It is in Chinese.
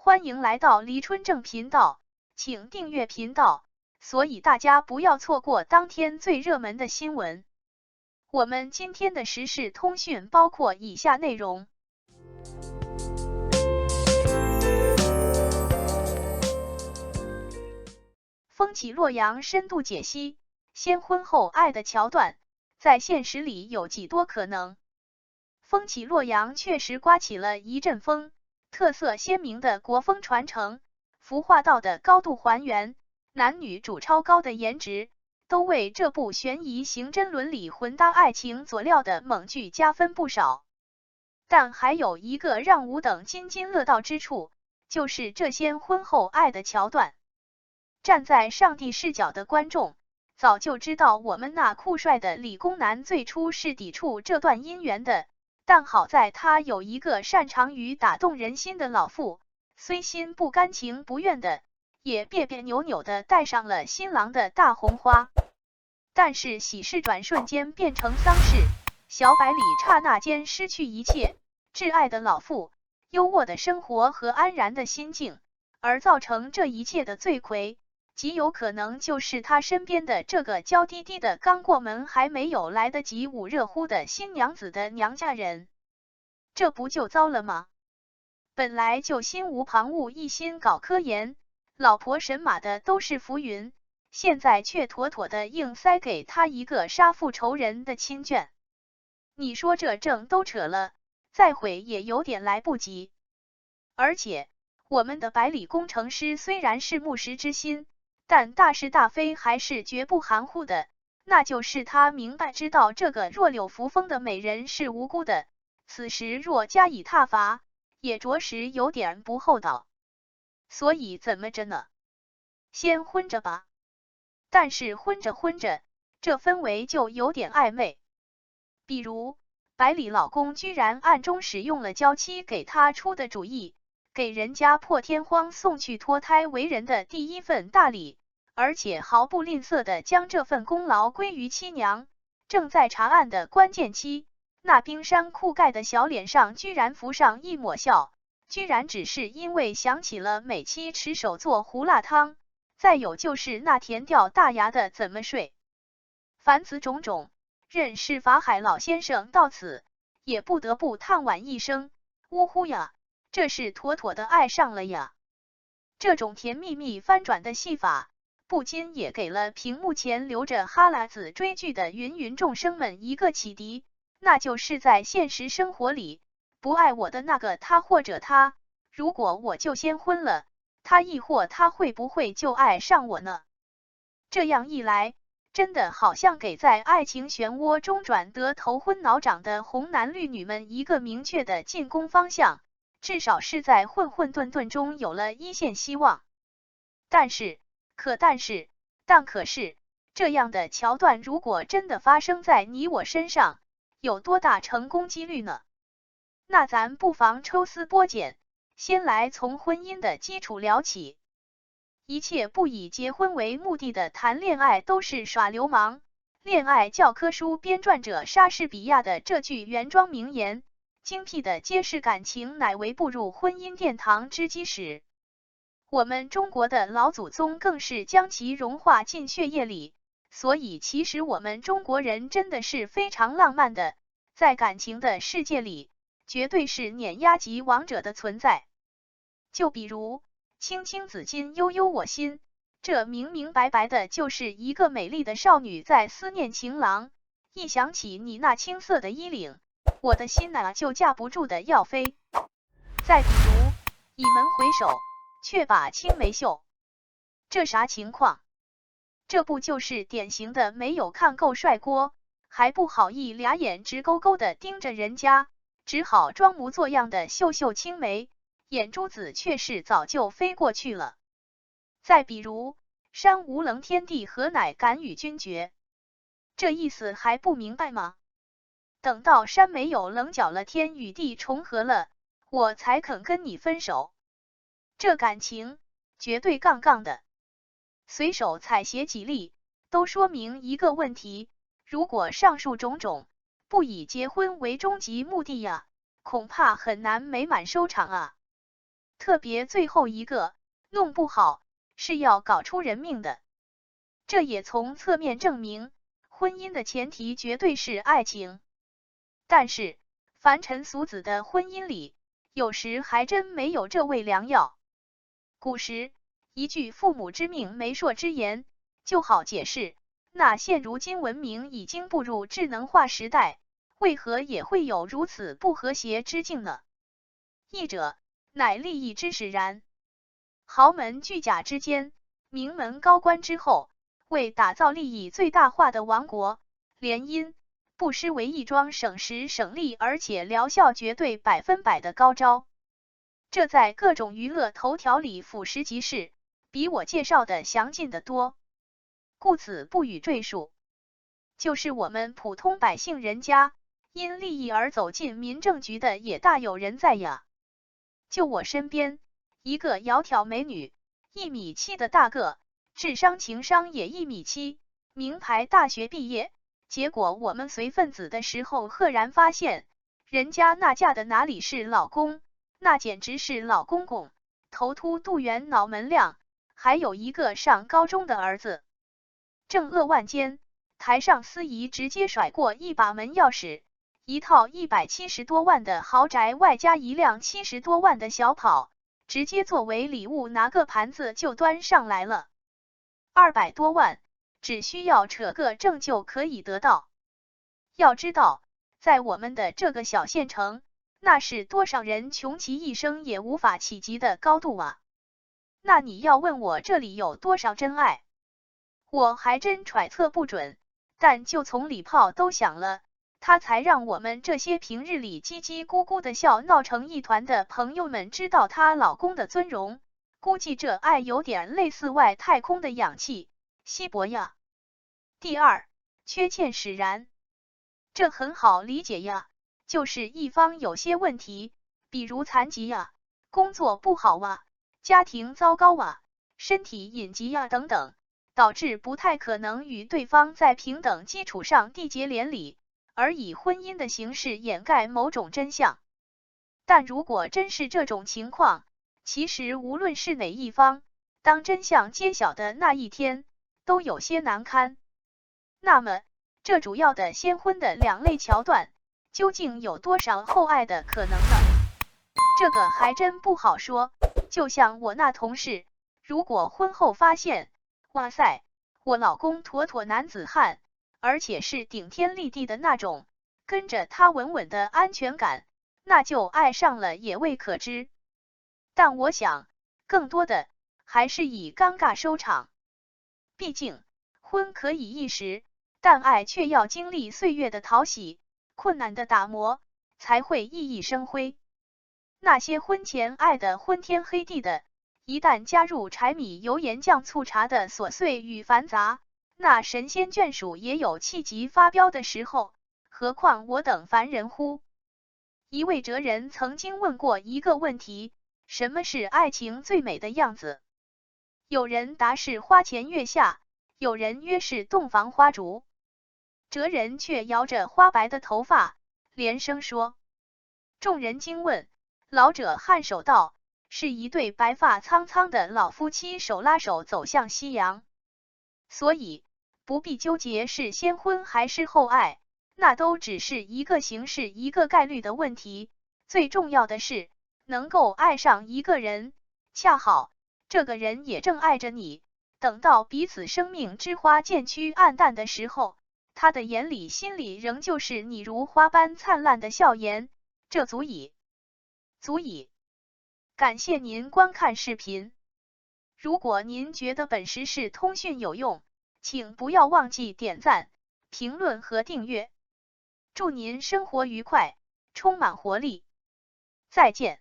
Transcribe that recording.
欢迎来到黎春正频道，请订阅频道，所以大家不要错过当天最热门的新闻。我们今天的时事通讯包括以下内容：风起洛阳深度解析，先婚后爱的桥段，在现实里有几多可能？风起洛阳确实刮起了一阵风，特色鲜明的国风传承，服化道的高度还原，男女主超高的颜值，都为这部悬疑刑侦伦理混搭爱情佐料的猛剧加分不少。但还有一个让吾等津津乐道之处，就是这先婚后爱的桥段。站在上帝视角的观众，早就知道我们那酷帅的理工男最初是抵触这段姻缘的。但好在他有一个擅长于打动人心的老妇，虽心不甘情不愿的，也别别扭扭的戴上了新郎的大红花。但是喜事转瞬间变成丧事，小百里刹那间失去一切，挚爱的老妇，优渥的生活和安然的心境，而造成这一切的罪魁，极有可能就是他身边的这个娇滴滴的刚过门还没有来得及捂热乎的新娘子的娘家人。这不就糟了吗？本来就心无旁骛一心搞科研，老婆神马的都是浮云，现在却妥妥的硬塞给他一个杀父仇人的亲眷。你说这正都扯了，再悔也有点来不及。而且我们的百里工程师虽然是木石之心，但大是大非还是绝不含糊的，那就是他明白知道这个弱柳扶风的美人是无辜的，此时若加以挞伐，也着实有点不厚道。所以怎么着呢？先婚着吧。但是婚着婚着，这氛围就有点暧昧。比如百里老公居然暗中使用了娇妻给他出的主意，给人家破天荒送去脱胎为人的第一份大礼，而且毫不吝啬的将这份功劳归于妻娘。正在查案的关键期，那冰山覆盖的小脸上居然浮上一抹笑，居然只是因为想起了美妻持手做胡辣汤，再有就是那甜掉大牙的怎么睡。凡此种种，任是法海老先生到此也不得不叹惋一声，呜呼呀，这是妥妥的爱上了呀。这种甜蜜蜜翻转的戏法，不禁也给了屏幕前留着哈喇子追剧的芸芸众生们一个启迪，那就是在现实生活里，不爱我的那个他或者他，如果我就先婚了，他亦或他会不会就爱上我呢？这样一来，真的好像给在爱情漩涡中转得头昏脑胀的红男绿女们一个明确的进攻方向，至少是在混混沌沌中有了一线希望。但是这样的桥段如果真的发生在你我身上，有多大成功几率呢？那咱不妨抽丝剥茧，先来从婚姻的基础聊起。一切不以结婚为目的的谈恋爱都是耍流氓。恋爱教科书编撰者莎士比亚的这句原装名言，精辟的揭示感情乃为步入婚姻殿堂之基石。我们中国的老祖宗更是将其融化进血液里，所以其实我们中国人真的是非常浪漫的，在感情的世界里，绝对是碾压级王者的存在。就比如青青子衿，悠悠我心，这明明白白的就是一个美丽的少女在思念情郎，一想起你那青色的衣领，我的心哪就架不住的要飞。再比如倚门回首，却把青梅嗅，这啥情况？这不就是典型的没有看够帅锅，还不好意俩眼直勾勾的盯着人家，只好装模作样的秀秀青梅，眼珠子却是早就飞过去了。再比如山无棱天地何乃敢与君绝，这意思还不明白吗？等到山没有棱角了，天与地重合了，我才肯跟你分手。这感情绝对杠杠的。随手采撷几例，都说明一个问题，如果上述种种不以结婚为终极目的呀，恐怕很难美满收场啊。特别最后一个，弄不好是要搞出人命的。这也从侧面证明，婚姻的前提绝对是爱情。但是，凡尘俗子的婚姻里，有时还真没有这味良药。古时，一句父母之命，媒妁之言，就好解释，那现如今文明已经步入智能化时代，为何也会有如此不和谐之境呢？译者，乃利益之使然。豪门巨贾之间，名门高官之后，为打造利益最大化的王国，联姻不失为一桩省时省力而且疗效绝对100%的高招。这在各种娱乐头条里俯拾即是，比我介绍的详尽得多，故此不予赘述。就是我们普通百姓人家，因利益而走进民政局的也大有人在呀。就我身边，一个窈窕美女，1.7米的大个，智商情商也1.7米，名牌大学毕业。结果我们随份子的时候，赫然发现，人家那嫁的哪里是老公，那简直是老公公，头秃肚圆脑门亮，还有一个上高中的儿子。正扼腕间，台上司仪直接甩过一把门钥匙，一套170多万的豪宅，外加一辆70多万的小跑，直接作为礼物拿个盘子就端上来了。200多万，只需要扯个证就可以得到。要知道，在我们的这个小县城，那是多少人穷其一生也无法企及的高度啊！那你要问我这里有多少真爱，我还真揣测不准，但就从礼炮都响了，他才让我们这些平日里叽叽咕咕的笑闹成一团的朋友们知道她老公的尊荣，估计这爱有点类似外太空的氧气，稀薄呀。第二，缺欠使然，这很好理解呀，就是一方有些问题，比如残疾呀、工作不好啊、家庭糟糕啊、身体隐疾呀等等，导致不太可能与对方在平等基础上缔结连理，而以婚姻的形式掩盖某种真相。但如果真是这种情况，其实无论是哪一方，当真相揭晓的那一天，都有些难堪。那么，这主要的先婚的两类桥段，究竟有多少后爱的可能呢？这个还真不好说。就像我那同事，如果婚后发现，哇塞，我老公妥妥男子汉，而且是顶天立地的那种，跟着他稳稳的安全感，那就爱上了也未可知。但我想，更多的还是以尴尬收场。毕竟，婚可以一时，但爱却要经历岁月的淘洗，困难的打磨，才会熠熠生辉。那些婚前爱得昏天黑地的，一旦加入柴米油盐酱醋茶的琐碎与繁杂，那神仙眷属也有气急发飙的时候，何况我等凡人乎？一位哲人曾经问过一个问题：什么是爱情最美的样子？有人答是花前月下，有人曰是洞房花烛。哲人却摇着花白的头发，连声说。众人惊问，老者颔首道：是一对白发苍苍的老夫妻手拉手走向夕阳。所以，不必纠结是先婚还是后爱，那都只是一个形式一个概率的问题。最重要的是，能够爱上一个人，恰好这个人也正爱着你，等到彼此生命之花渐趋暗淡的时候，他的眼里心里仍旧是你如花般灿烂的笑颜，这足矣。足矣。感谢您观看视频。如果您觉得本时事通讯有用，请不要忘记点赞、评论和订阅。祝您生活愉快，充满活力。再见。